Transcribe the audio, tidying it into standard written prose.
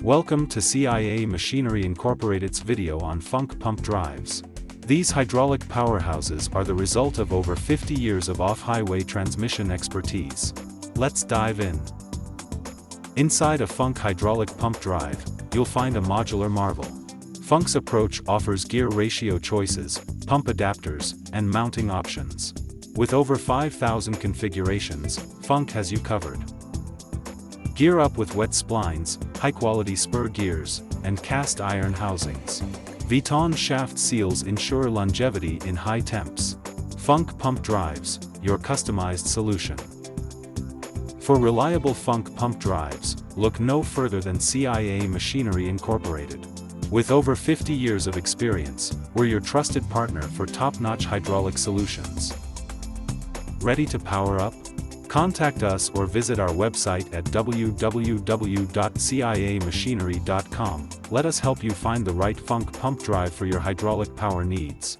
Welcome to CIA Machinery Incorporated's video on Funk pump drives. These hydraulic powerhouses are the result of over 50 years of off-highway transmission expertise. Let's dive in. Inside a Funk hydraulic pump drive, you'll find a modular marvel. Funk's approach offers gear ratio choices, pump adapters, and mounting options. With over 5,000 configurations, Funk has you covered. Gear up with wet splines, high-quality spur gears, and cast iron housings. Viton shaft seals ensure longevity in high temps. Funk pump drives, your customized solution. For reliable Funk pump drives, look no further than CIA Machinery Incorporated. With over 50 years of experience, we're your trusted partner for top-notch hydraulic solutions. Ready to power up? Contact us or visit our website at www.ciamachinery.com. Let us help you find the right Funk pump drive for your hydraulic power needs.